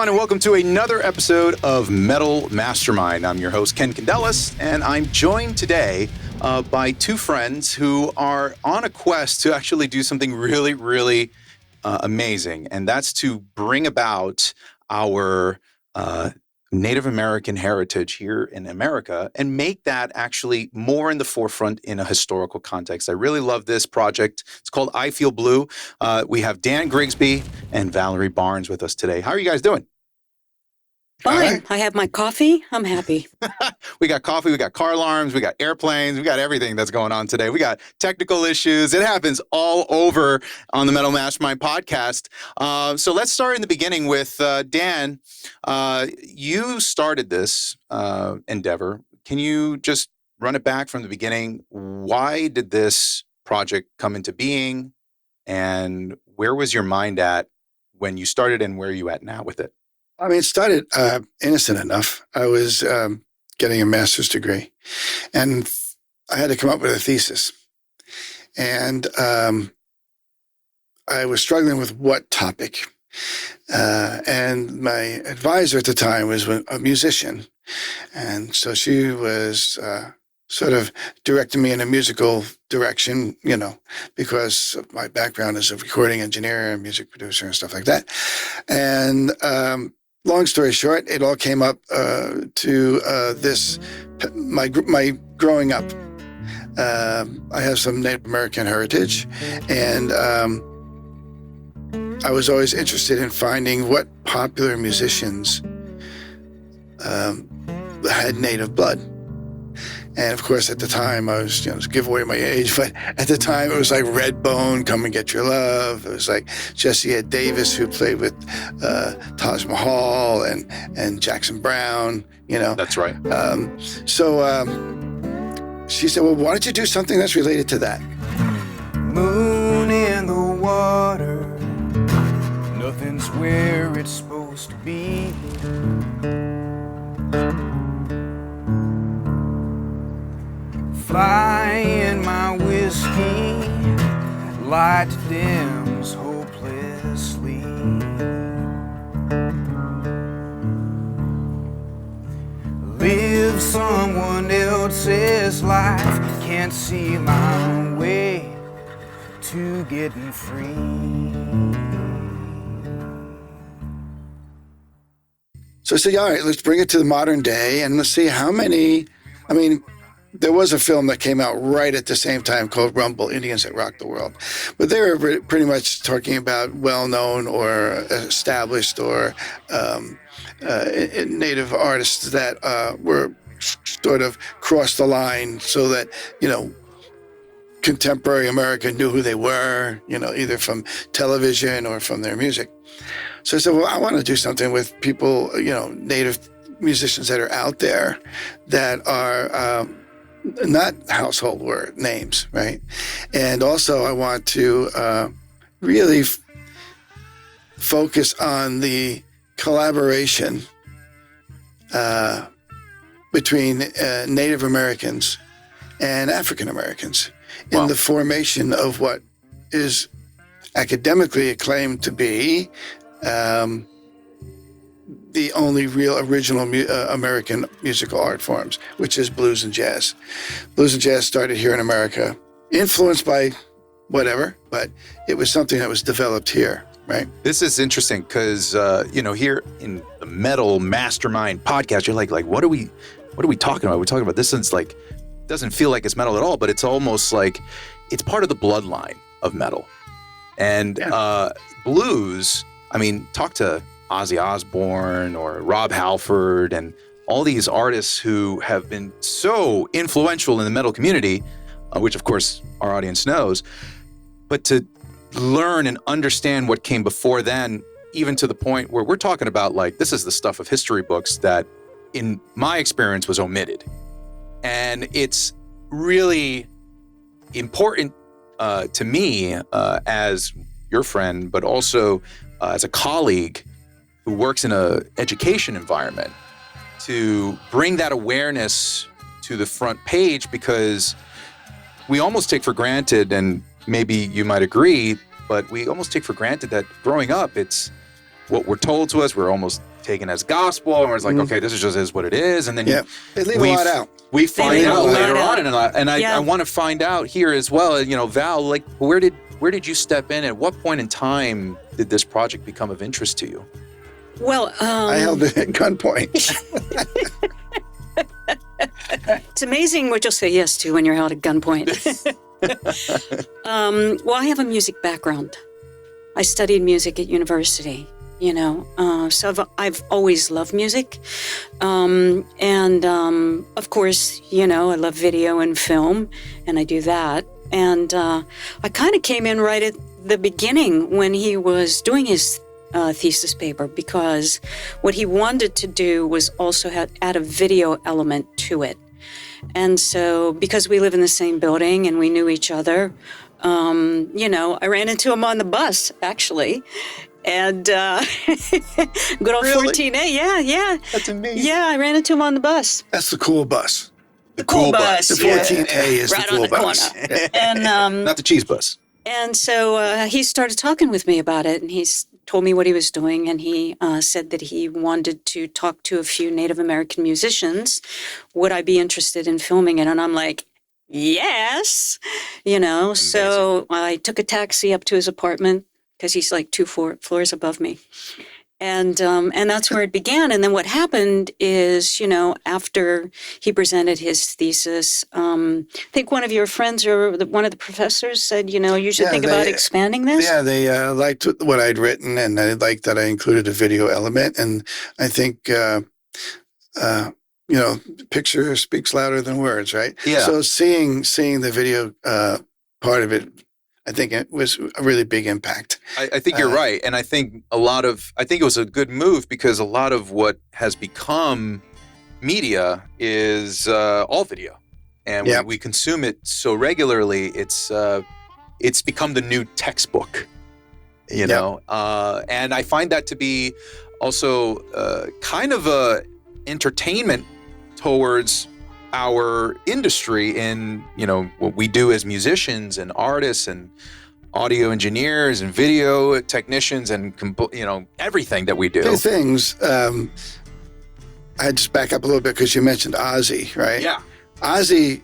everyone, and welcome to another episode of Metal Mastermind. I'm your host, Ken Candelas, and I'm joined today by two friends who are on a quest to actually do something really amazing, and that's to bring about our Native American heritage here in America and make that actually more in the forefront in a historical context. I really love this project. It's called I Feel Blue. We have Dan Grigsby and Valerie Barnes with us today. How are you guys doing? Fine. Right. I have my coffee. I'm happy. We got coffee, we got car alarms, we got airplanes, we got everything that's going on today. We got technical issues. It happens all over on the Metal Mastermind podcast. So let's start in the beginning with Dan. You started this endeavor. Can you just run it back from the beginning? Why did this project come into being? And where was your mind at when you started, and where are you at now with it? I mean, it started innocent enough. I was getting a master's degree, and I had to come up with a thesis. And I was struggling with what topic. And my advisor at the time was a musician. And so she was sort of directing me in a musical direction, you know, because of my background as a recording engineer and music producer and stuff like that. And long story short, it all came up to my growing up. I have some Native American heritage, and I was always interested in finding what popular musicians had Native blood. And of course, at the time, I was, give away my age, but at the time it was like Redbone, Come and Get Your Love. It was like Jesse Ed Davis, who played with Taj Mahal and Jackson Brown, That's right. So she said, well, why don't you do something that's related to that? Moon in the water, nothing's where it's supposed to be. Fly in my whiskey, light dims hopelessly. Live someone else's life, can't see my way to getting free. So I said, all right, let's bring it to the modern day and let's see how many, there was a film that came out right at the same time called Rumble, Indians That Rock the World. But they were pretty much talking about well-known or established or Native artists that were sort of crossed the line so that, contemporary America knew who they were, either from television or from their music. So I said, well, I want to do something with people, Native musicians that are out there that are not household word names, right? And also I want to really focus on the collaboration between Native Americans and African Americans in the formation of what is academically acclaimed to be the only real original American musical art forms, which is blues and jazz. Blues and jazz started here in America, influenced by whatever, but it was something that was developed here, right? This is interesting because, here in the Metal Mastermind podcast, you're like, what are we talking about? We're talking about this, and it's like, doesn't feel like it's metal at all, but it's almost like it's part of the bloodline of metal. And blues, talk to Ozzy Osbourne or Rob Halford and all these artists who have been so influential in the metal community, which of course our audience knows, but to learn and understand what came before then, even to the point where we're talking about this is the stuff of history books that in my experience was omitted. And it's really important to me as your friend, but also as a colleague who works in a education environment, to bring that awareness to the front page, because we almost take for granted, and maybe you might agree, but we almost take for granted that growing up, it's what we're told to us. We're almost taken as gospel, and it's like, okay, this is what it is, and then they leave a lot out. We find out later on, and I Yeah. want to find out here as well. You know, Val, like, where did you step in? At what point in time did this project become of interest to you? Well, I held it at gunpoint. it's amazing what you'll say yes to when you're held at gunpoint. Well, I have a music background. I studied music at university, you know, so I've always loved music. Of course, you know, I love video and film, and I do that. And I kind of came in right at the beginning when he was doing his thesis paper, because what he wanted to do was also add a video element to it. And so because we live in the same building and we knew each other, you know, I ran into him on the bus, actually. And good old Really? 14A, yeah. That's amazing. Yeah, I ran into him on the bus. That's the cool bus. The cool bus. The Yeah. 14A is Right the on cool the bus. corner. And Not the cheese bus. And so he started talking with me about it, and he told me what he was doing, and he said that he wanted to talk to a few Native American musicians. Would I be interested in filming it? And I'm like, yes, you know. Amazing. So I took a taxi up to his apartment, because he's like 2 floors above me. And that's where it began. And then what happened is, you know, after he presented his thesis, I think one of your friends or one of the professors said, you know, you should think about expanding this. Yeah, they liked what I'd written, and they liked that I included a video element. And I think, you know, picture speaks louder than words, right? Yeah. So seeing the video part of it, I think it was a really big impact. I think you're right. And I think it was a good move, because a lot of what has become media is all video. And when we consume it so regularly, it's become the new textbook, you know? And I find that to be also kind of a entertainment towards our industry in, you know, what we do as musicians and artists and audio engineers and video technicians and, you know, everything that we do. Two things. I just back up a little bit because you mentioned Ozzy, right? Yeah. Ozzy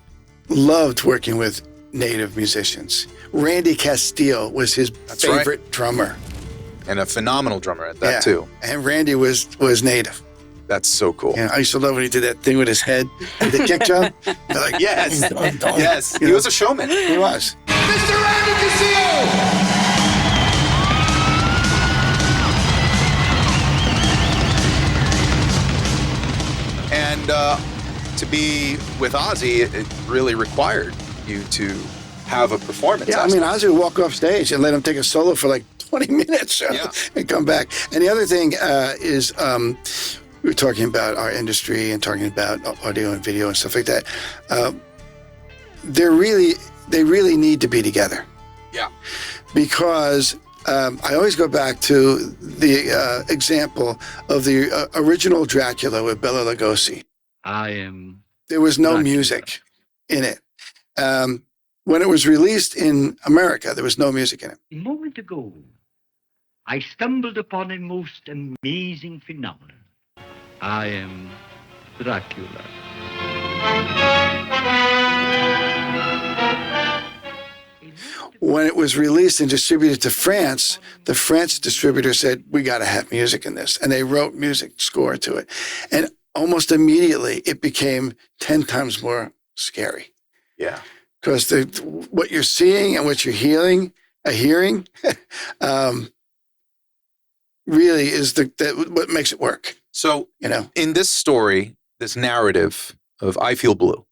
loved working with Native musicians. Randy Castile was his favorite drummer. And a phenomenal drummer at that too. And Randy was Native. That's so cool. Yeah, I used to love when he did that thing with his head, the kick drum. They're like, Yes. dun, dun. Yes. You He know? was a showman. He was. Mr. Randy Castillo! And to be with Ozzy, it really required you to have a performance. Yeah, I mean, Ozzy would walk off stage and let him take a solo for like 20 minutes and come back. And the other thing is we were talking about our industry and talking about audio and video and stuff like that. They really need to be together. Yeah. Because I always go back to the example of the original Dracula with Bela Lugosi. There was no music in it. When it was released in America, there was no music in it. A moment ago, I stumbled upon a most amazing phenomenon. I am Dracula. When it was released and distributed to France, the French distributor said, we got to have music in this. And they wrote music score to it. And almost immediately, it became 10 times more scary. Yeah. Because what you're seeing and what you're hearing really is what makes it work. So, you know, in this story, this narrative of I Feel Blue,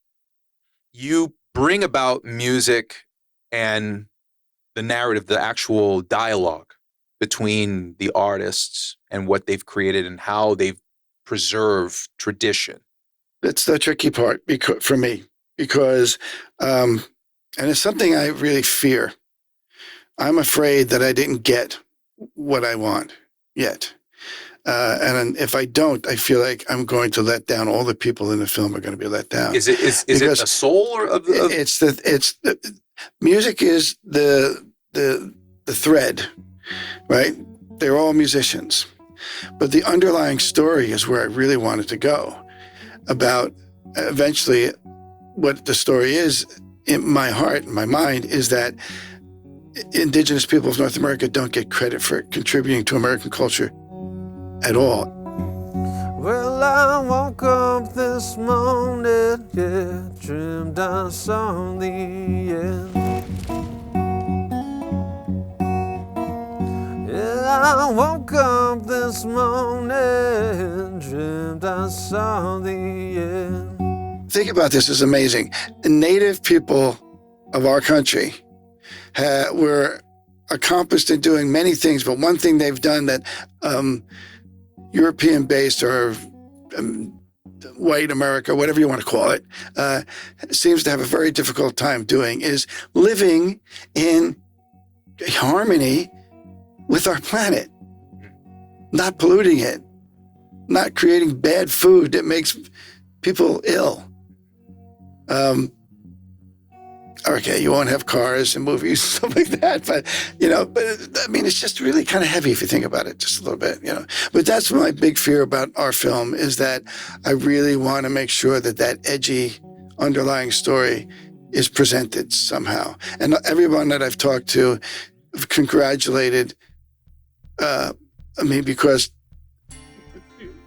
you bring about music and the narrative, the actual dialogue between the artists and what they've created and how they've preserved tradition. That's the tricky part for me, because, and it's something I really fear. I'm afraid that I didn't get what I want yet. And if I don't, I feel like I'm going to let down all the people in the film are going to be let down. Is it the soul of the? It's the music is the thread, right? They're all musicians, But the underlying story is where I really wanted to go, about eventually what the story is in my heart, in my mind, is that indigenous people of North America don't get credit for contributing to American culture at all. Well, I woke up this morning, yeah, dreamed I saw the end. Yeah, I woke up this morning, dreamed I saw the end. Think about this, it's amazing. Native people of our country were accomplished in doing many things, but one thing they've done that European-based or white America, whatever you want to call it, seems to have a very difficult time doing, is living in harmony with our planet, not polluting it, not creating bad food that makes people ill. Okay, you won't have cars and movies, stuff like that, but I mean, it's just really kind of heavy if you think about it just a little bit, But that's my big fear about our film, is that I really want to make sure that that edgy underlying story is presented somehow. And everyone that I've talked to have congratulated me because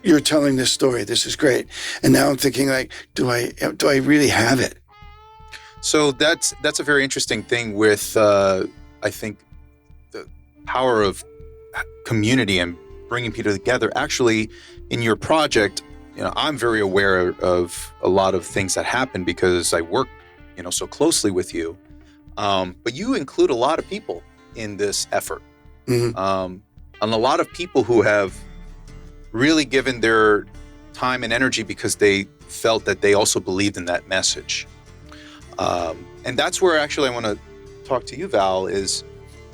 you're telling this story. This is great. And now I'm thinking, like, do I really have it? So that's a very interesting thing with, I think, the power of community and bringing people together. Actually, in your project, I'm very aware of a lot of things that happen because I work, so closely with you. But you include a lot of people in this effort. Mm-hmm. And a lot of people who have really given their time and energy because they felt that they also believed in that message. And that's where actually I want to talk to you, Val, is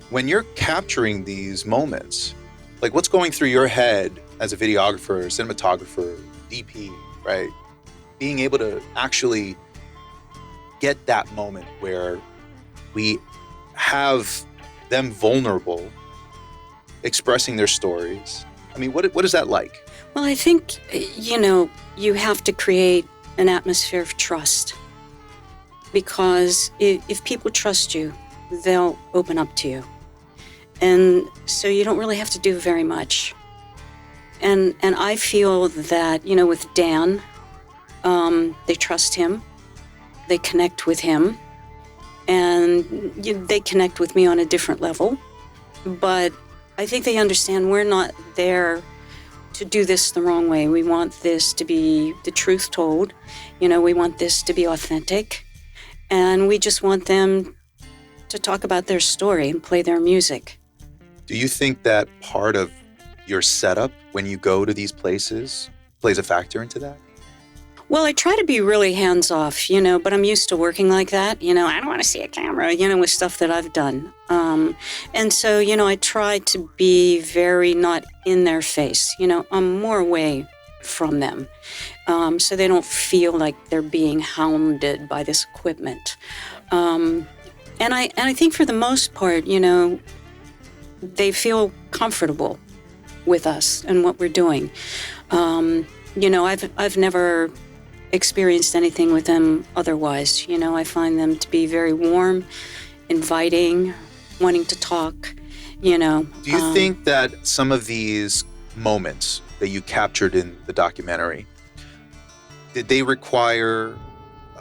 when you're capturing these moments, like what's going through your head as a videographer, cinematographer, DP, right? Being able to actually get that moment where we have them vulnerable, expressing their stories. I mean, what is that like? Well, I think, you have to create an atmosphere of trust. Because if people trust you, they'll open up to you. And so you don't really have to do very much. And I feel that, with Dan, they trust him, they connect with him, and they connect with me on a different level. But I think they understand we're not there to do this the wrong way. We want this to be the truth told. We want this to be authentic. And we just want them to talk about their story and play their music. Do you think that part of your setup when you go to these places plays a factor into that? Well, I try to be really hands-off, but I'm used to working like that. I don't want to see a camera, with stuff that I've done. And so, I try to be very not in their face. I'm more away from them. So they don't feel like they're being hounded by this equipment. And I think for the most part, they feel comfortable with us and what we're doing. I've never experienced anything with them otherwise. I find them to be very warm, inviting, wanting to talk, Do you think that some of these moments that you captured in the documentary, did they require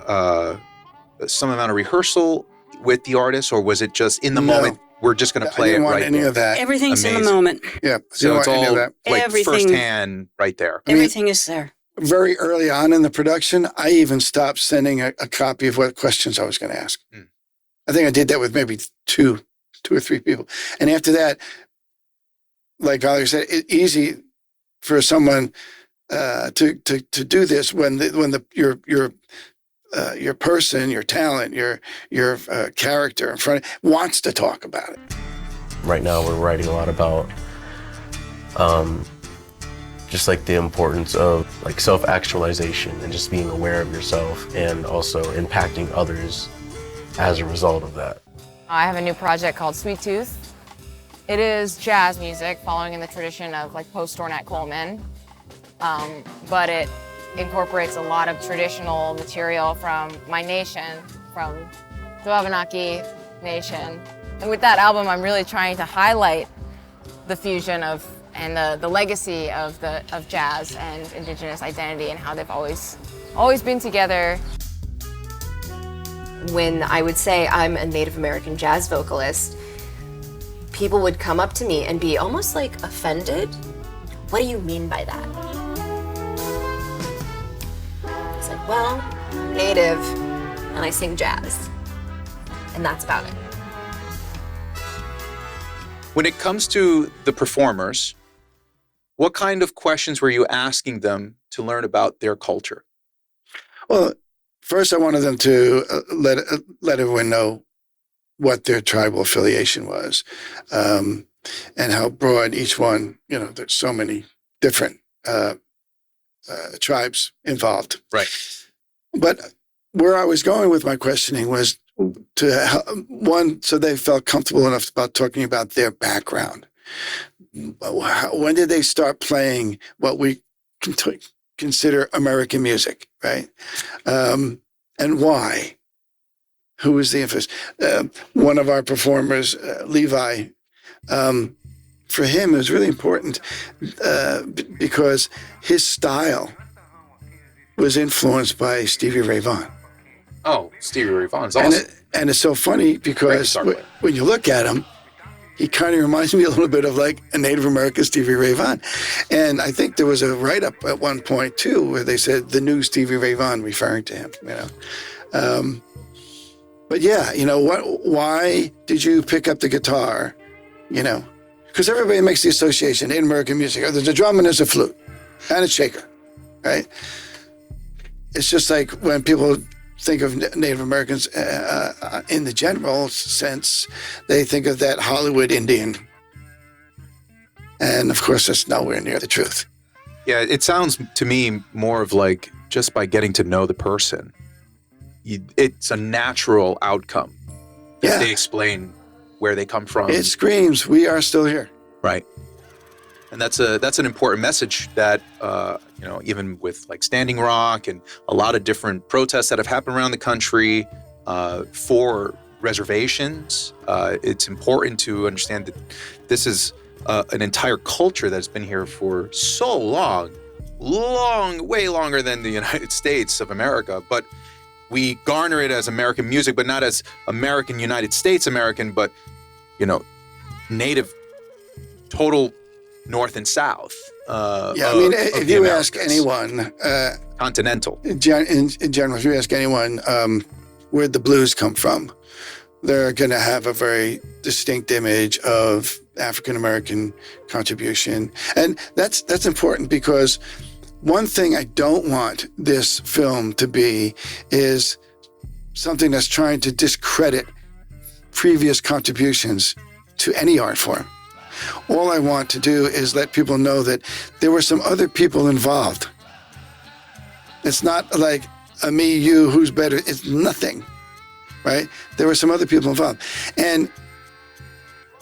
some amount of rehearsal with the artist, or was it just in the moment, we're just going to play it right there? I didn't want any of that. Everything's Amazing. in the moment. Yeah, So it's all like Everything- firsthand right there. Everything is there. Very early on in the production, I even stopped sending a copy of what questions I was going to ask. I think I did that with maybe two or three people. And after that, like Valerie said, it's easy for someone to do this when your person, your talent, your character in front wants to talk about it. Right now, we're writing a lot about just like the importance of like self-actualization and just being aware of yourself and also impacting others as a result of that. I have a new project called Sweet Tooth. It is jazz music, following in the tradition of like post-Ornette Coleman, but it incorporates a lot of traditional material from my nation, from the Wabanaki Nation. And with that album, I'm really trying to highlight the fusion of and the legacy of jazz and Indigenous identity and how they've always been together. When I would say I'm a Native American jazz vocalist, people would come up to me and be almost like offended. What do you mean by that? It's like, well, I'm Native and I sing jazz, and that's about it. When it comes to the performers, what kind of questions were you asking them to learn about their culture? Well, first I wanted them to let everyone know what their tribal affiliation was, and how broad each one, there's so many different tribes involved. Right. But where I was going with my questioning was one, so they felt comfortable enough about talking about their background. When did they start playing what we consider American music, right? And why? Who was the influence? One of our performers, Levi, for him it was really important because his style was influenced by Stevie Ray Vaughan. Oh, Stevie Ray Vaughan's awesome. And it's so funny because when you look at him, he kind of reminds me a little bit of like a Native American Stevie Ray Vaughan. And I think there was a write-up at one point too where they said the new Stevie Ray Vaughan, referring to him, But yeah, why did you pick up the guitar? Because everybody makes the association in American music. Oh, there's a drum and there's a flute and a shaker, right? It's just like when people think of Native Americans in the general sense, they think of that Hollywood Indian. And of course, that's nowhere near the truth. Yeah, it sounds to me more of like just by getting to know the person, it's a natural outcome. Yeah. They explain where they come from. It screams, we are still here. Right. And that's an important message that, even with like Standing Rock and a lot of different protests that have happened around the country for reservations, it's important to understand that this is an entire culture that's been here for so long, way longer than the United States of America. But we garner it as American music, but not as American, United States American, but, Native, total North and South. If you ask anyone, continental in general, if you ask anyone where'd the blues come from, they're going to have a very distinct image of African American contribution, and that's important because one thing I don't want this film to be is something that's trying to discredit previous contributions to any art form. All I want to do is let people know that there were some other people involved. It's not like a me, you, who's better. It's nothing, right? There were some other people involved. And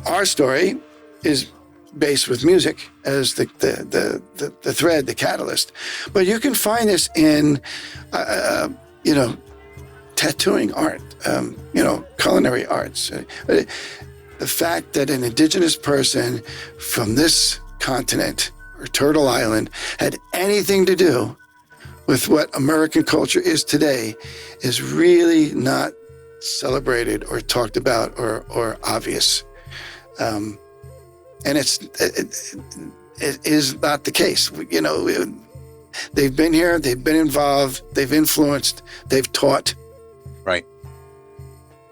our story is based with music as the thread, the catalyst. But you can find this in, tattooing art, culinary arts. The fact that an indigenous person from this continent or Turtle Island had anything to do with what American culture is today is really not celebrated or talked about or obvious. And it is not the case. They've been here, they've been involved, they've influenced, they've taught. Right.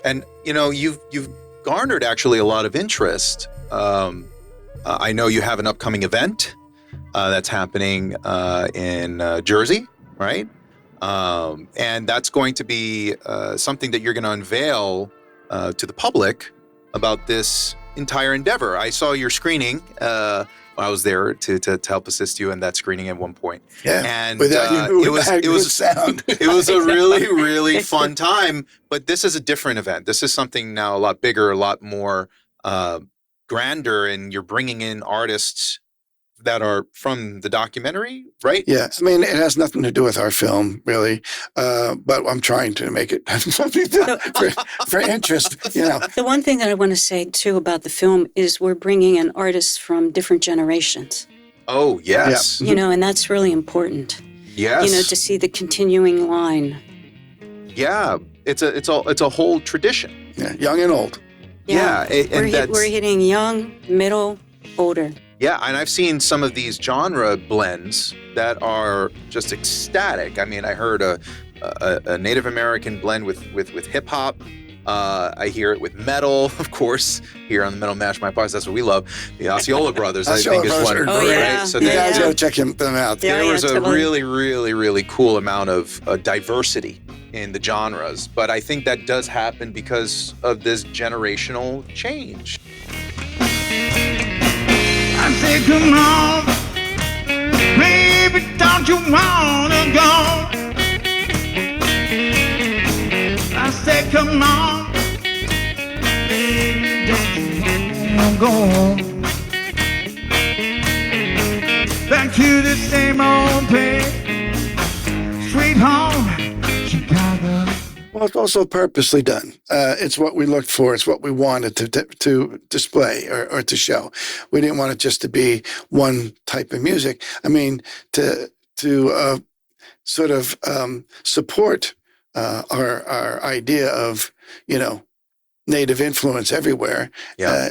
And, you've garnered actually a lot of interest. I know you have an upcoming event that's happening in Jersey, right? And that's going to be something that you're going to unveil to the public about this entire endeavor. I saw your screening. I was there to help assist you in that screening at one point. Yeah, and it was sound. It was a really, really fun time. But this is a different event. This is something now a lot bigger, a lot more grander, and you're bringing in artists that are from the documentary, right? Yeah, I mean, it has nothing to do with our film, really, but I'm trying to make it for interest, you know. The one thing that I want to say, too, about the film is we're bringing in artists from different generations. Oh, yes. You know, and that's really important. Yes. You know, to see the continuing line. Yeah, it's a whole tradition. Yeah, young and old. Yeah, We're hitting young, middle, older. Yeah, and I've seen some of these genre blends that are just ecstatic. I mean, I heard a Native American blend with hip hop. I hear it with metal, of course, here on the Metal Mastermind Podcast. That's what we love. The Osceola Brothers, I think, is one. Oh, yeah. Right? So you guys go check them out. There was a really, really, really cool amount of diversity in the genres. But I think that does happen because of this generational change. I said, come on, baby, don't you wanna go? I said, come on, baby, don't you wanna go? Back to the same old place, straight home, Chicago. Well, it's also purposely done. It's what we looked for. It's what we wanted to display or to show. We didn't want it just to be one type of music. I mean, to sort of support our idea of, you know, Native influence everywhere. Yeah.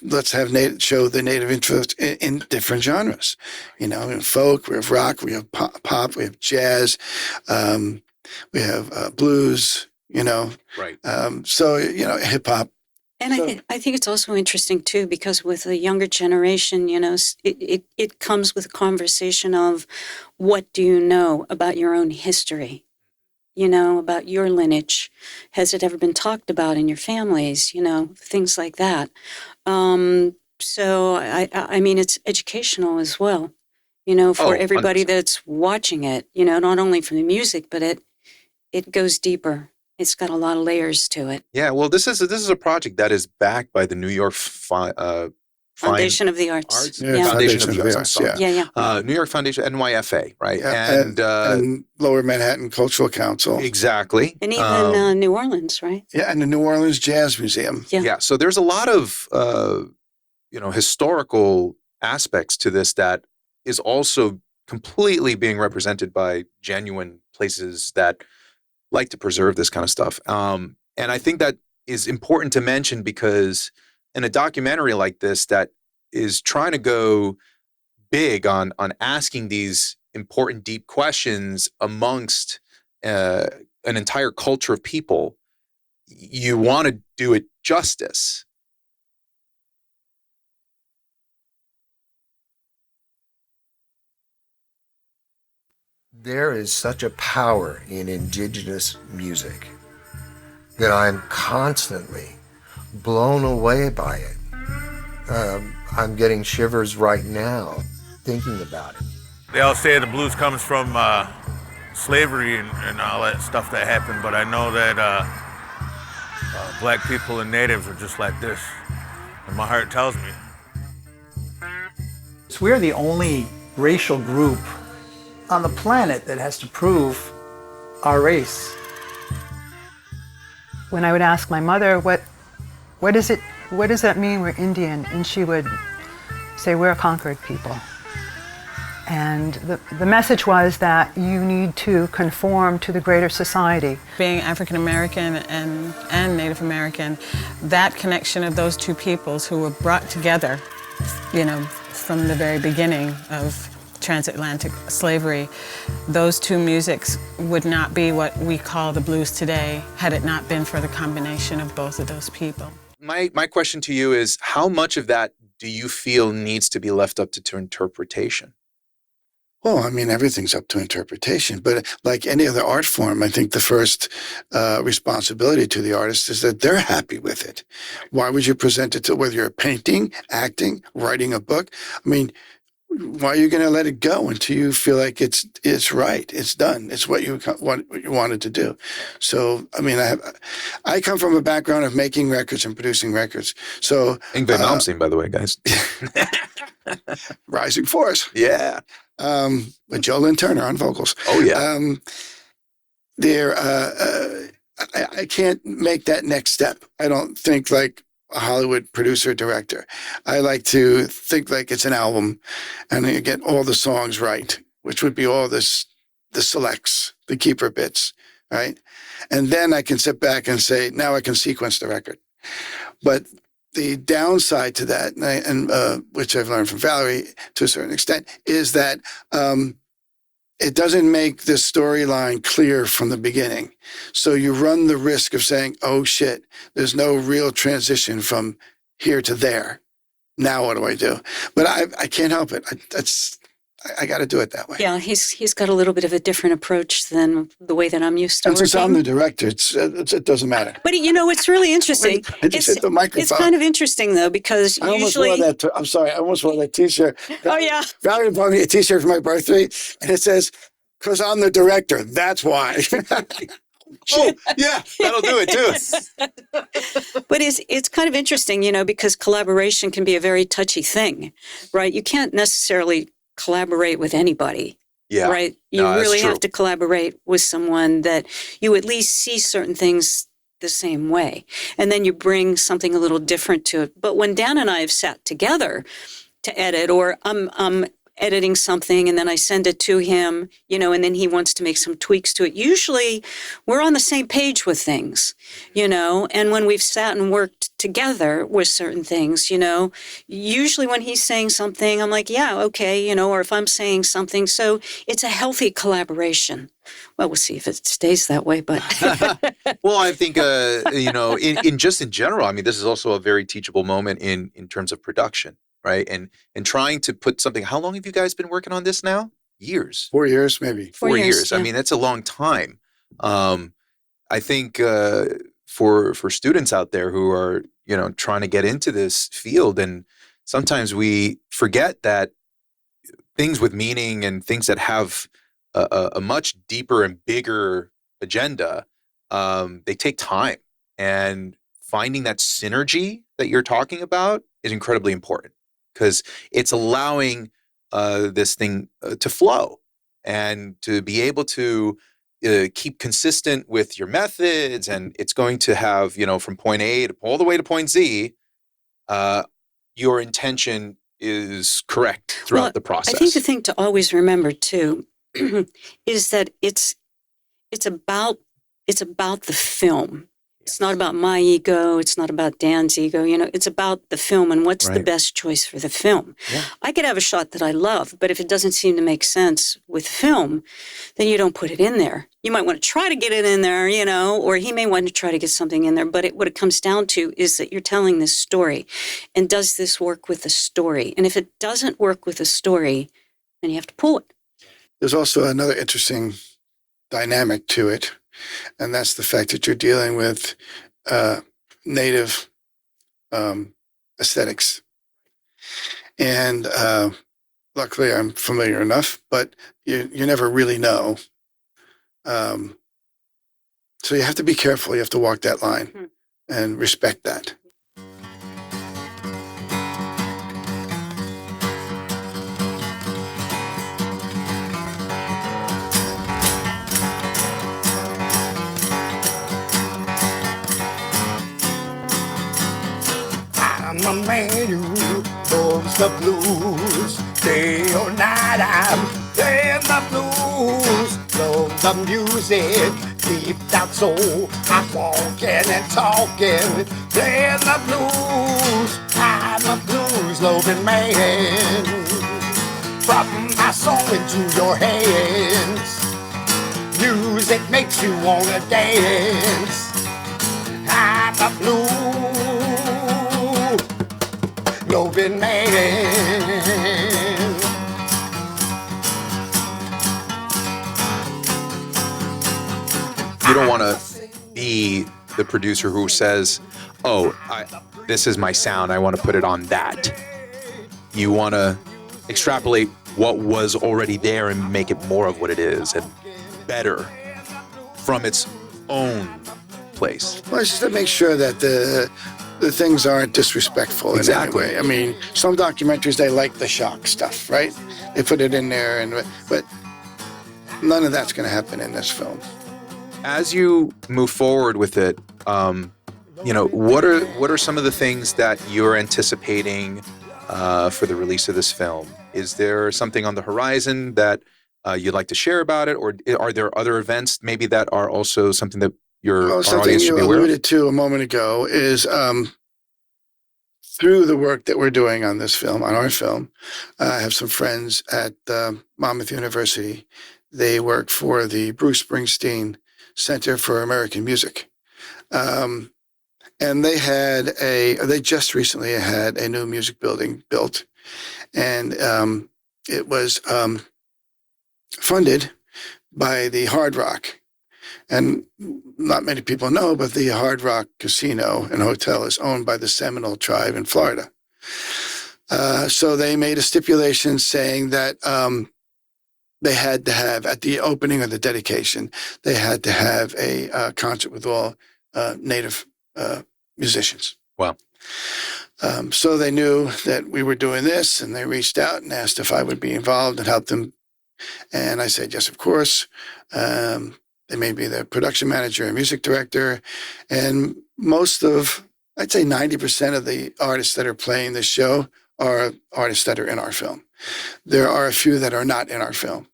Let's have show the Native influence in different genres. You know, in folk, we have rock, we have pop, we have jazz. We have blues, you know. Right. So, you know, hip hop. And I think it's also interesting, too, because with the younger generation, you know, it comes with a conversation of what do you know about your own history, you know, about your lineage? Has it ever been talked about in your families, you know, things like that. So, I mean, it's educational as well, you know, for everybody 100%. That's watching it, you know, not only from the music, but it goes deeper. It's got a lot of layers to it. Yeah, well, this is a project that is backed by the New York Foundation of the Arts. Yeah, Foundation of the Arts, Yeah. New York Foundation, NYFA, right? Yeah, And Lower Manhattan Cultural Council. Exactly. And even New Orleans, right? Yeah, and the New Orleans Jazz Museum. Yeah. So there's a lot of historical aspects to this that is also completely being represented by genuine places that like to preserve this kind of stuff. And I think that is important to mention because in a documentary like this that is trying to go big on asking these important, deep questions amongst an entire culture of people, you want to do it justice. There is such a power in indigenous music that I'm constantly blown away by it. I'm getting shivers right now thinking about it. They all say the blues comes from slavery and all that stuff that happened, but I know that black people and natives are just like this, and my heart tells me. So we're the only racial group on the planet that has to prove our race. When I would ask my mother, what does that mean we're Indian? And she would say, we're a conquered people. And the message was that you need to conform to the greater society. Being African American and Native American, that connection of those two peoples who were brought together, you know, from the very beginning of transatlantic slavery, those two musics would not be what we call the blues today had it not been for the combination of both of those people. My question to you is, how much of that do you feel needs to be left up to interpretation? Well, I mean, everything's up to interpretation, but like any other art form, I think the first responsibility to the artist is that they're happy with it. Why would you present it to, whether you're painting, acting, writing a book? I mean, why are you going to let it go until you feel like it's right? It's done. It's what you wanted to do. So, I mean, I come from a background of making records and producing records. So, Ingve Malmsteen, by the way, guys. Rising Force. Yeah. With Joe Lynn Turner on vocals. Oh, yeah. I can't make that next step. I don't think like a Hollywood producer director. I like to think like it's an album, and you get all the songs right, which would be all the selects, the keeper bits, right? And then I can sit back and say, now I can sequence the record. But the downside to that, and which I've learned from Valerie to a certain extent, is that it doesn't make the storyline clear from the beginning. So you run the risk of saying, oh shit, there's no real transition from here to there. Now what do I do? But I can't help it. I got to do it that way. Yeah, he's got a little bit of a different approach than the way that I'm used to and working. Since I'm the director, it doesn't matter. But it's really interesting. I just hit the microphone. It's kind of interesting though, because I usually I'm sorry, I almost wore that T-shirt. Oh yeah, Valerie bought me a T-shirt for my birthday, and it says, "'Cause I'm the director." That's why. Oh yeah, that'll do it too. But it's kind of interesting, because collaboration can be a very touchy thing, right? You can't necessarily collaborate with anybody. Yeah. Right? You really have to collaborate with someone that you at least see certain things the same way. And then you bring something a little different to it. But when Dan and I have sat together to edit, or I'm editing something and then I send it to him, and then he wants to make some tweaks to it. Usually we're on the same page with things, and when we've sat and worked together with certain things, usually when he's saying something, I'm like, yeah, okay, or if I'm saying something. So it's a healthy collaboration. Well, we'll see if it stays that way, but. Well, I think, in general, I mean, this is also a very teachable moment in terms of production. Right. And trying to put something, how long have you guys been working on this now? Years. 4 years, maybe. 4 years. Yeah. I mean, that's a long time. I think for students out there who are, trying to get into this field, and sometimes we forget that things with meaning and things that have a much deeper and bigger agenda, they take time. And finding that synergy that you're talking about is incredibly important, because it's allowing this thing to flow and to be able to keep consistent with your methods. And it's going to have, from point A to all the way to point Z, your intention is correct throughout the process. I think the thing to always remember too is that it's about the film. It's not about my ego. It's not about Dan's ego. It's about the film and what's the best choice for the film. Yeah. I could have a shot that I love, but if it doesn't seem to make sense with film, then you don't put it in there. You might want to try to get it in there, or he may want to try to get something in there. But what it comes down to is that you're telling this story. And does this work with the story? And if it doesn't work with the story, then you have to pull it. There's also another interesting dynamic to it. And that's the fact that you're dealing with native aesthetics. And luckily I'm familiar enough, but you never really know. So you have to be careful. You have to walk that line and respect that. I'm a man who knows the blues. Day or night I'm playing the blues. Love the music, deep down soul. I'm walking and talking, playing the blues. I'm a blues loving man. From my song into your hands. Music makes you wanna dance. I'm a blues loving man. You don't want to be the producer who says, oh, this is my sound, I want to put it on that. You want to extrapolate what was already there and make it more of what it is and better from its own place. Well, it's just to make sure that the things aren't disrespectful Exactly. in any way. I mean, some documentaries, they like the shock stuff, right? They put it in there, but none of that's going to happen in this film. As you move forward with it, what are some of the things that you're anticipating for the release of this film? Is there something on the horizon that you'd like to share about it, or are there other events maybe that are also something that our Something audience should you be aware of? alluded to a moment ago is through the work that we're doing on this film, on our film, I have some friends at Monmouth University. They work for the Bruce Springsteen Center for American Music. And they just recently had a new music building built. And it was funded by the Hard Rock. And not many people know, but the Hard Rock Casino and Hotel is owned by the Seminole tribe in Florida. So they made a stipulation saying that they had to have, at the opening of the dedication, they had to have a concert with all Native musicians. Wow. So they knew that we were doing this, and they reached out and asked if I would be involved and help them. And I said, yes, of course. They made me the production manager and music director. And I'd say 90% of the artists that are playing this show are artists that are in our film. There are a few that are not in our film.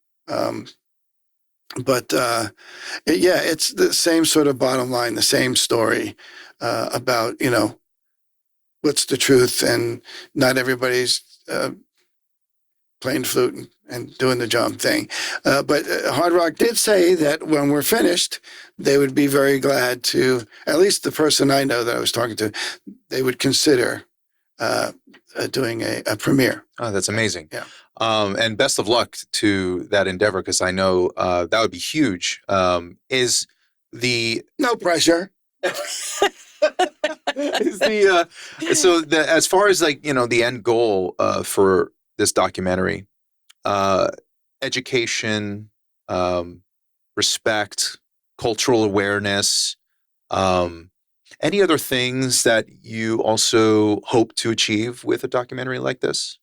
It's the same sort of bottom line, the same story about, what's the truth, and not everybody's playing flute and doing the jump thing. But Hard Rock did say that when we're finished, they would be very glad to, at least the person I know that I was talking to, they would consider doing a premiere. Oh, that's amazing. Yeah. And best of luck to that endeavor, because I know that would be huge. No pressure. As far as the end goal for this documentary, education, respect, cultural awareness, any other things that you also hope to achieve with a documentary like this?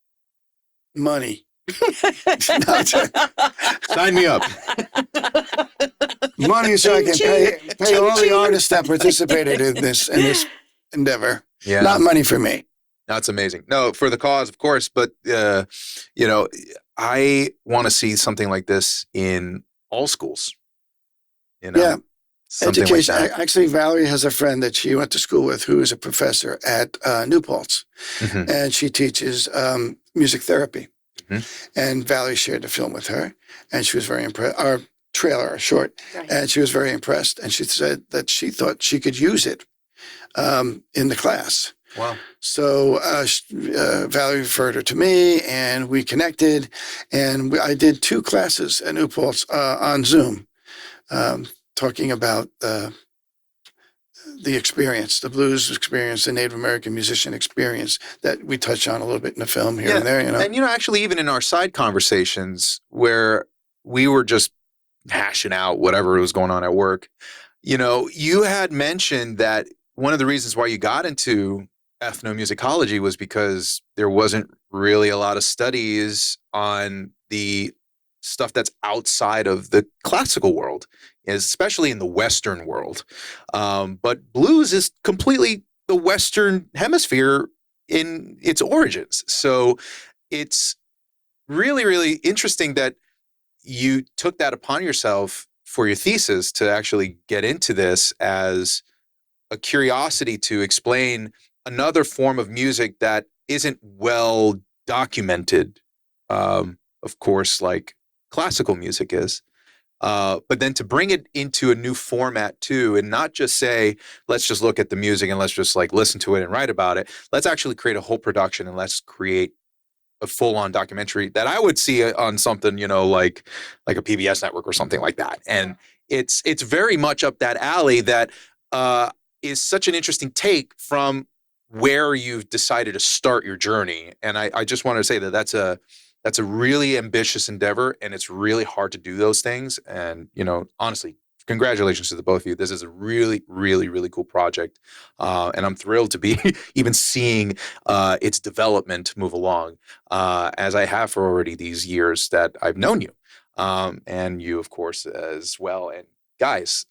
Money. Sign me up. Money so I can pay all the artists that participated in this endeavor. Yeah. Not money for me. That's amazing. No, for the cause, of course. But, I want to see something like this in all schools. Yeah. Something Education. like that. Actually, Valerie has a friend that she went to school with who is a professor at New Paltz. Mm-hmm. And she teaches music therapy. Mm-hmm. And Valerie shared the film with her. And she was very impressed. Our trailer, our short. Right. And she was very impressed. And she said that she thought she could use it in the class. Wow. So Valerie referred her to me, and we connected. And I did 2 classes at New Paltz on Zoom, talking about the experience, the blues experience, the Native American musician experience that we touch on a little bit in the film here and there. And, actually, even in our side conversations where we were just hashing out whatever was going on at work, you had mentioned that one of the reasons why you got into ethnomusicology was because there wasn't really a lot of studies on the stuff that's outside of the classical world, especially in the Western world. But blues is completely the Western hemisphere in its origins. So it's really, really interesting that you took that upon yourself for your thesis to actually get into this as a curiosity to explain another form of music that isn't well documented, of course, like classical music is. But then to bring it into a new format too, and not just say, let's just look at the music and let's just listen to it and write about it. Let's actually create a whole production and let's create a full-on documentary that I would see on something, like a PBS network or something like that. And it's very much up that alley that is such an interesting take from where you've decided to start your journey. And I just want to say that that's a That's a really ambitious endeavor, and it's really hard to do those things. And, honestly, congratulations to the both of you. This is a really, really, really cool project. And I'm thrilled to be even seeing its development move along, as I have for already these years that I've known you. And you, of course, as well. And guys,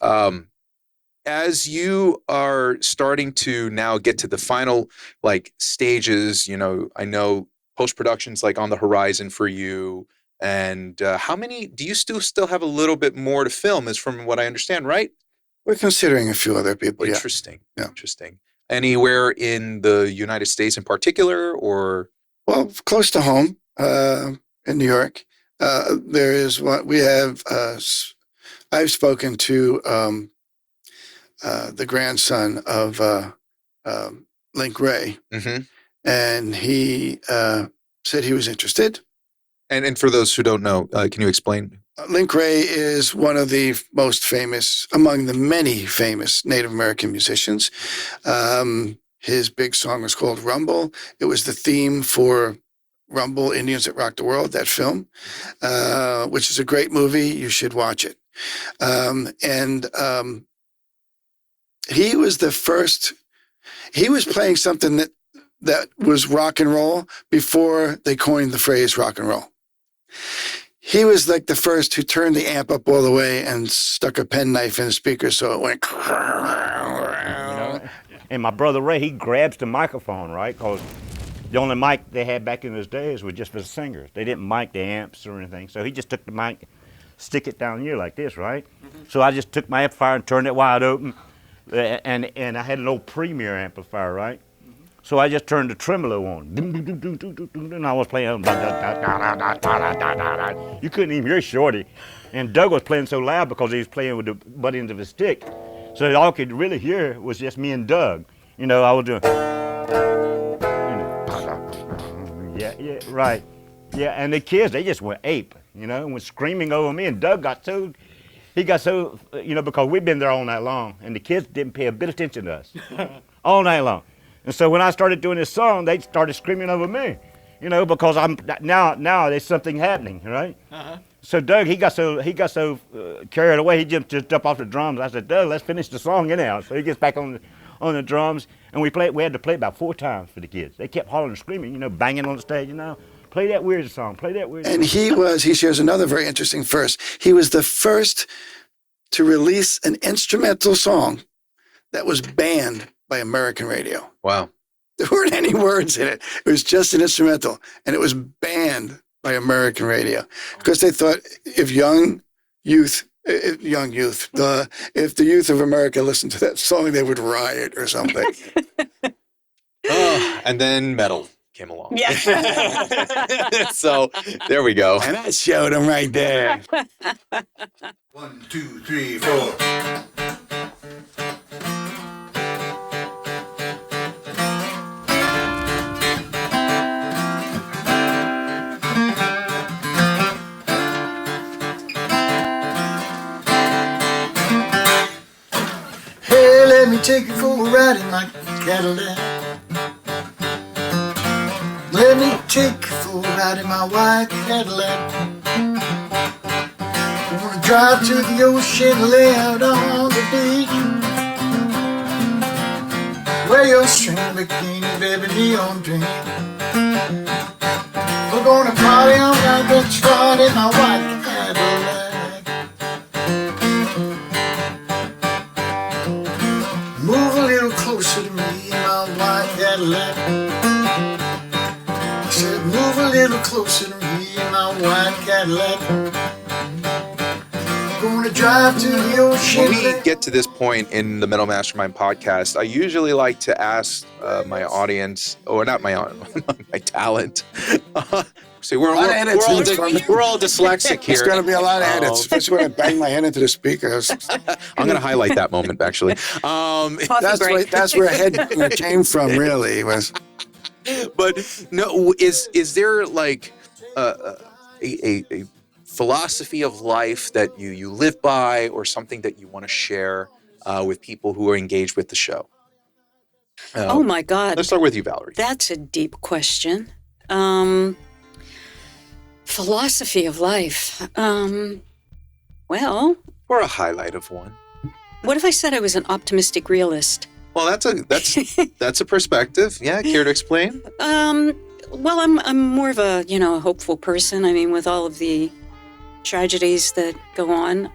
as you are starting to now get to the final stages, I know post-production's on the horizon for you. And how many do you still have a little bit more to film, is from what I understand, right? We're considering a few other people. Interesting. Yeah. Interesting. Anywhere in the United States in particular, or? Well, close to home, in New York. There is what we have. I've spoken to the grandson of Link Ray, and he said he was interested. And for those who don't know, can you explain? Link Ray is one of the most famous, among the many famous Native American musicians. His big song was called Rumble. It was the theme for Rumble, Indians That Rock the World, that film, which is a great movie. You should watch it. He was the first. He was playing something that was rock and roll before they coined the phrase rock and roll. He was like the first who turned the amp up all the way and stuck a penknife in the speaker so it went. And my brother Ray, he grabs the microphone, right? Because the only mic they had back in those days was just for the singers. They didn't mic the amps or anything. So he just took the mic, stick it down here like this, right? So I just took my amplifier and turned it wide open. And I had an old Premier amplifier, right? So I just turned the tremolo on. And I was playing. You couldn't even hear Shorty. And Doug was playing so loud because he was playing with the butt ends of his stick. So all I could really hear was just me and Doug. I was doing. Yeah, right. Yeah, and the kids, they just went ape, and was screaming over me. And Doug got so, because we've been there all night long, and the kids didn't pay a bit of attention to us all night long. And so when I started doing this song, they started screaming over me, because I'm now there's something happening, right? So Doug, he got so carried away, he just jumped off the drums. I said, Doug, let's finish the song anyhow. So he gets back on the drums, and we had to play about 4 times for the kids. They kept hollering and screaming, banging on the stage, play that weird song, play that weird song. And he shares another very interesting first. He was the first to release an instrumental song that was banned by American radio. Wow. There weren't any words in it. It was just an instrumental, and it was banned by American radio because they thought if the youth of America listened to that song, they would riot or something. And then metal came along. Yeah. So there we go. And that showed them right there. 1, 2, 3, 4. Hey, let me take you for a ride in my Cadillac. Let me take you for a ride in my white Cadillac. I wanna drive to the ocean, lay out on the beach. Wear your string bikini, baby, neon dream. We're gonna party all night, get started in my white Cadillac. Move a little closer to me, my white Cadillac. I said, move a little closer to me, my white Cadillac. Gonna drive to the ocean. When we get to this point in the Metal Mastermind podcast, I usually like to ask my audience, or not my talent. See, we're all dyslexic here. There's going to be a lot of edits, especially when I bang my head into the speakers. I'm going to highlight that moment, actually. That's where head came from, really. But no, is there like a philosophy of life that you live by, or something that you want to share with people who are engaged with the show? Oh my God. Let's start with you, Valerie. That's a deep question. Philosophy of life. Well, or a highlight of one. What if I said I was an optimistic realist? Well, that's a perspective. Yeah, care to explain? Well, I'm more of a a hopeful person. I mean, with all of the tragedies that go on,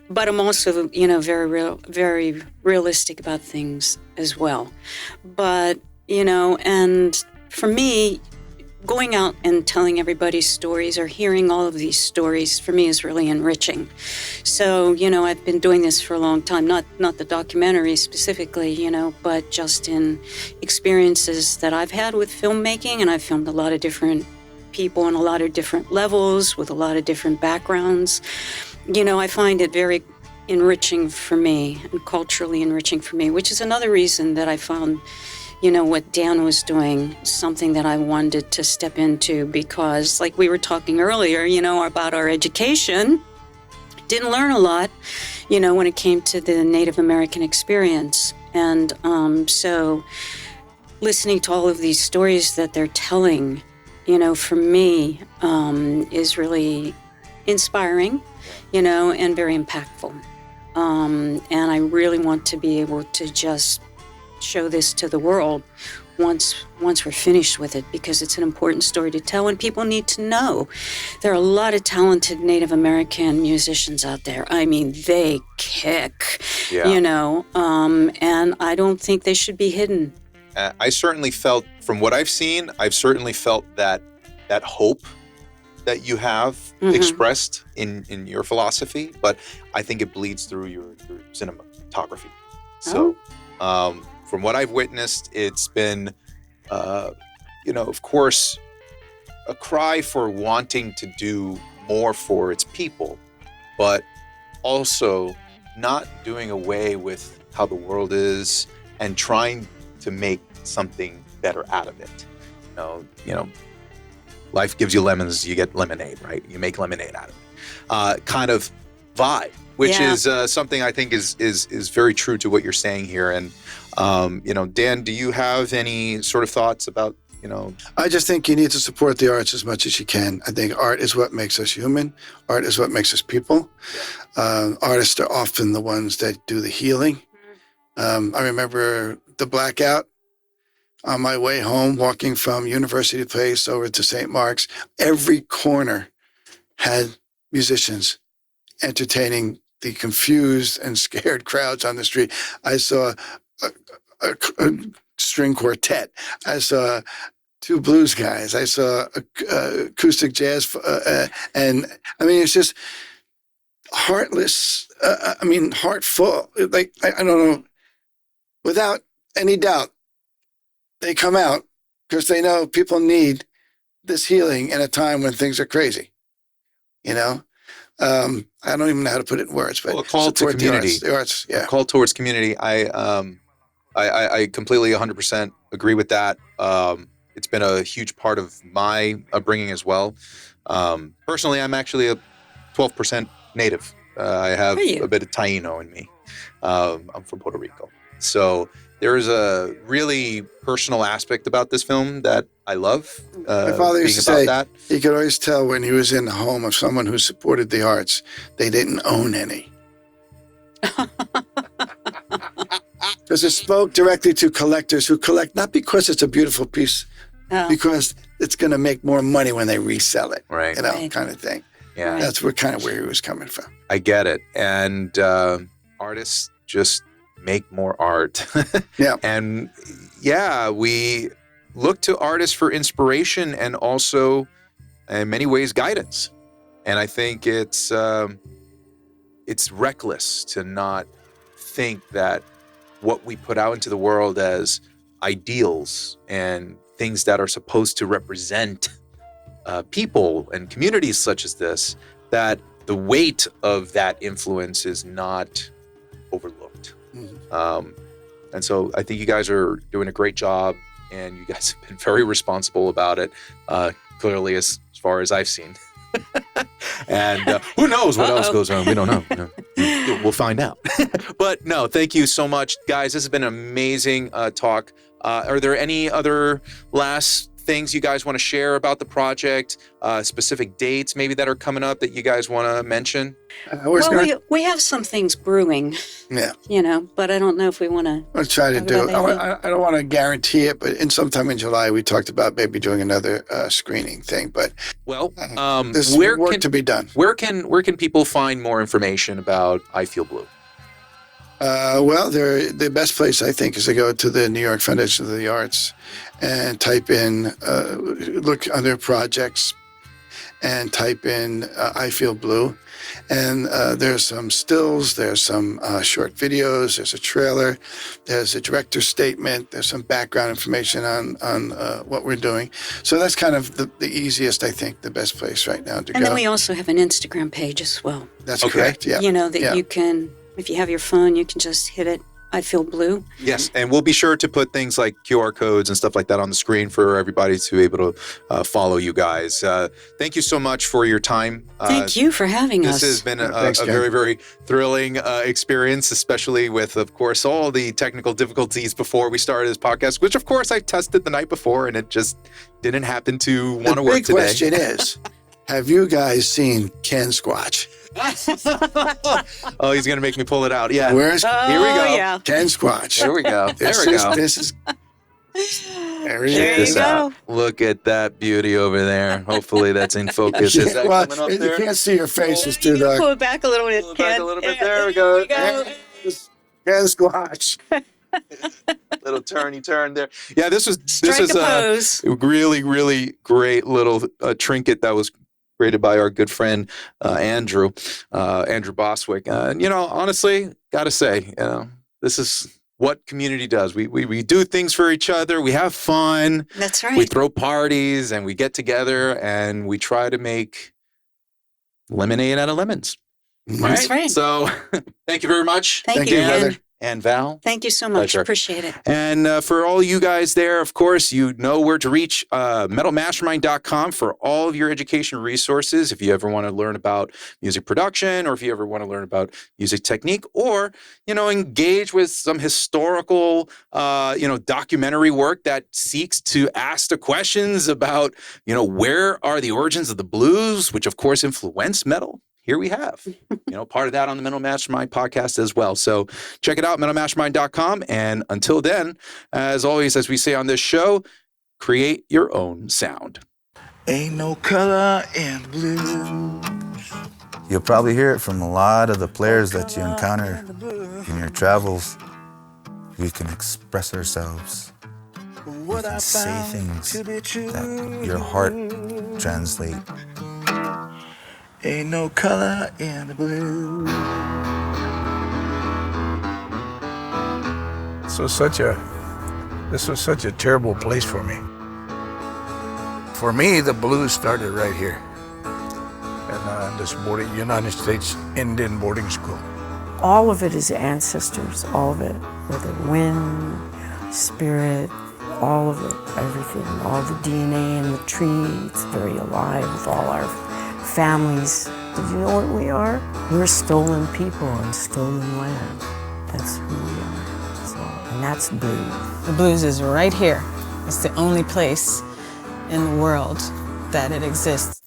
but I'm also very realistic about things as well. But and for me, going out and telling everybody stories or hearing all of these stories for me is really enriching. So, I've been doing this for a long time, not the documentary specifically, but just in experiences that I've had with filmmaking, and I've filmed a lot of different people on a lot of different levels with a lot of different backgrounds. I find it very enriching for me and culturally enriching for me, which is another reason that I found what Dan was doing, something that I wanted to step into, because like we were talking earlier, about our education, didn't learn a lot, when it came to the Native American experience. And so listening to all of these stories that they're telling, for me, is really inspiring, and very impactful. And I really want to be able to just show this to the world once we're finished with it, because it's an important story to tell and people need to know. There are a lot of talented Native American musicians out there. I mean, they kick, and I don't think they should be hidden. I certainly felt, from what I've seen, I've certainly felt that hope that you have expressed in your philosophy, but I think it bleeds through your cinematography. So, from what I've witnessed, it's been, of course, a cry for wanting to do more for its people, but also not doing away with how the world is and trying to make something better out of it. Life gives you lemons, you get lemonade, right? You make lemonade out of it. Kind of vibe, which is something I think is very true to what you're saying here. And Dan, do you have any sort of thoughts about, I just think you need to support the arts as much as you can. I think art is what makes us human. Art is what makes us people. Artists are often the ones that do the healing. I remember the blackout on my way home, walking from University Place over to St. Mark's. Every corner had musicians entertaining the confused and scared crowds on the street. I saw a string quartet. I saw two blues guys. I saw acoustic jazz. And I mean, it's just heartless. Heartful. Like, I don't know. Without any doubt, they come out because they know people need this healing in a time when things are crazy. I don't even know how to put it in words, but a call to community. The arts, yeah. A call towards community. I completely 100% agree with that. It's been a huge part of my upbringing as well. Personally, I'm actually a 12% native. I have a bit of Taino in me. I'm from Puerto Rico. So there is a really personal aspect about this film that I love. My father used to say he could always tell when he was in the home of someone who supported the arts, they didn't own any. Because it spoke directly to collectors who collect, not because it's a beautiful piece, because it's going to make more money when they resell it, right? Kind of thing. Yeah, that's kind of where he was coming from. I get it. And artists just make more art. Yeah. And we look to artists for inspiration and also, in many ways, guidance. And I think it's reckless to not think that what we put out into the world as ideals and things that are supposed to represent people and communities such as this, that the weight of that influence is not overlooked. And so I think you guys are doing a great job, and you guys have been very responsible about it, clearly as far as I've seen. And who knows what else goes on? We don't know. We'll find out. But no, thank you so much, guys. This has been an amazing talk. Are there any other last things you guys want to share about the project? Specific dates maybe that are coming up that you guys want to mention? We have some things brewing. Yeah. But I don't know if we want to. I'll try to do it. I don't want to guarantee it, but sometime in July we talked about maybe doing another screening thing. But there's work to be done. Where can people find more information about I Feel Blue? The best place I think is to go to the New York Foundation of the Arts and type in, look under projects, and type in I Feel Blue. And there's some stills, there's some short videos, there's a trailer, there's a director's statement, there's some background information on what we're doing. So that's kind of the easiest, I think, the best place right now to go. And then we also have an Instagram page as well. That's correct, yeah. You can, if you have your phone, you can just hit it. I Feel Blue. Yes, and we'll be sure to put things like QR codes and stuff like that on the screen for everybody to be able to follow you guys. Thank you so much for your time. Thank you for having us. This has been a very, very thrilling experience, especially with, of course, all the technical difficulties before we started this podcast, which, of course, I tested the night before, and it just didn't happen to want to work today. The big question is, have you guys seen Ken Squatch? Oh, he's going to make me pull it out. Yeah. Here we go. Yeah. Ken Squatch. There we go. There you go. Look at that beauty over there. Hopefully that's in focus. Is that coming up there? You can't see your face. It's too dark. Pull it back a little bit, Ken. There we go. Ken Squatch. Little turn there. Yeah, this was a really, really great little trinket that was created by our good friend Andrew Boswick. Honestly, gotta say, this is what community does. We do things for each other. We have fun. That's right. We throw parties and we get together and we try to make lemonade out of lemons. That's right. So thank you very much. Thank you, Dan and Val. Thank you so much. Pleasure. Appreciate it. And for all you guys there, of course, you know where to reach metalmastermind.com for all of your education resources. If you ever want to learn about music production, or if you ever want to learn about music technique, or, engage with some historical, documentary work that seeks to ask the questions about, where are the origins of the blues, which of course influence metal. Here we have, part of that on the Metal Mastermind podcast as well. So check it out, metalmastermind.com. And until then, as always, as we say on this show, create your own sound. Ain't no color in blues. You'll probably hear it from a lot of the players that you encounter in your travels. We can express ourselves. We can say things that your heart translates. Ain't no color in the blue. This was such a terrible place for me. For me, the blues started right here at this United States Indian boarding school. All of it is ancestors, all of it, whether wind, spirit, all of it, everything, all the DNA in the tree, it's very alive with all our families. Did you know what we are? We're stolen people on stolen land. That's who we are. And that's blues. The blues is right here. It's the only place in the world that it exists.